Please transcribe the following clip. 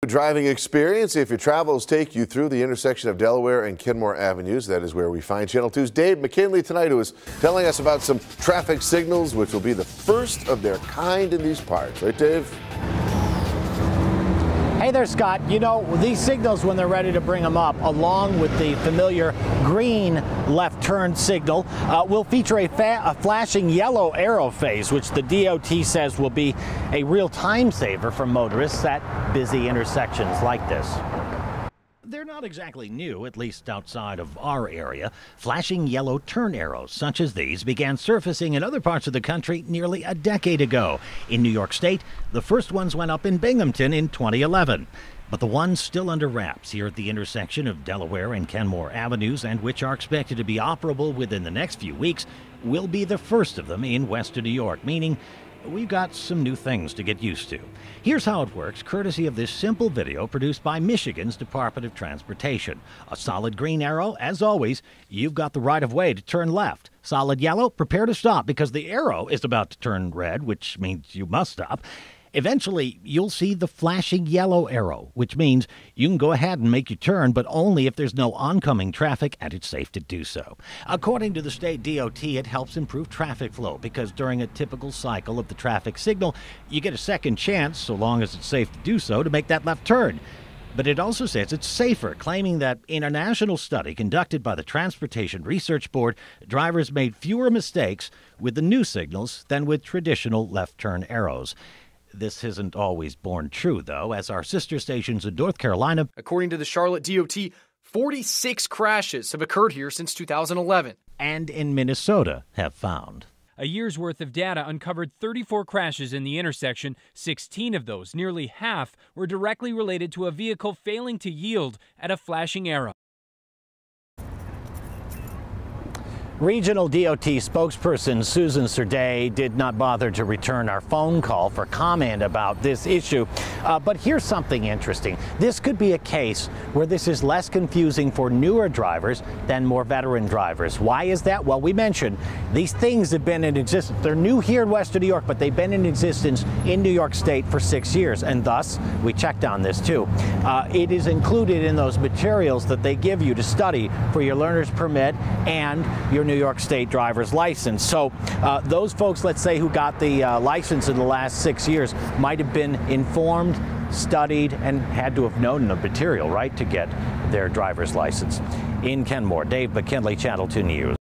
driving experience if your travels take you through the intersection of Delaware and Kenmore Avenues. That is where we find Channel 2's Dave McKinley tonight, who is telling us about some traffic signals which will be the first of their kind in these parts. Right, Dave? Hey there, Scott. You know, these signals, when they're ready to bring them up, along with the familiar green left turn signal, will feature a flashing yellow arrow phase, which the DOT says will be a real time saver for motorists at busy intersections like this. They're not exactly new, at least outside of our area. Flashing yellow turn arrows such as these began surfacing in other parts of the country nearly a decade ago. In New York State, the first ones went up in Binghamton in 2011. But the ones still under wraps here at the intersection of Delaware and Kenmore Avenues, and which are expected to be operable within the next few weeks, will be the first of them in western New York, meaning we've got some new things to get used to. Here's how it works, courtesy of this simple video produced by Michigan's Department of Transportation. A solid green arrow, as always, you've got the right of way to turn left. Solid yellow, prepare to stop because the arrow is about to turn red, which means you must stop. Eventually, you'll see the flashing yellow arrow, which means you can go ahead and make your turn, but only if there's no oncoming traffic and it's safe to do so. According to the state DOT, it helps improve traffic flow because during a typical cycle of the traffic signal, you get a second chance, so long as it's safe to do so, to make that left turn. But it also says it's safer, claiming that in a national study conducted by the Transportation Research Board, drivers made fewer mistakes with the new signals than with traditional left turn arrows. This isn't always borne true, though, as our sister stations in North Carolina. According to the Charlotte DOT, 46 crashes have occurred here since 2011. And in Minnesota have found. A year's worth of data uncovered 34 crashes in the intersection. 16 of those, nearly half, were directly related to a vehicle failing to yield at a flashing arrow. Regional DOT spokesperson Susan Serday did not bother to return our phone call for comment about this issue. But here's something interesting. This could be a case where this is less confusing for newer drivers than more veteran drivers. Why is that? Well, we mentioned these things have been in existence. They're new here in western New York, but they've been in existence in New York State for 6 years. And thus, we checked on this too. It is included in those materials that they give you to study for your learner's permit and your New York State driver's license. So those folks, let's say, who got the license in the last 6 years might have been informed, studied, and had to have known the material, right, to get their driver's license. In Kenmore, Dave McKinley, Channel 2 News.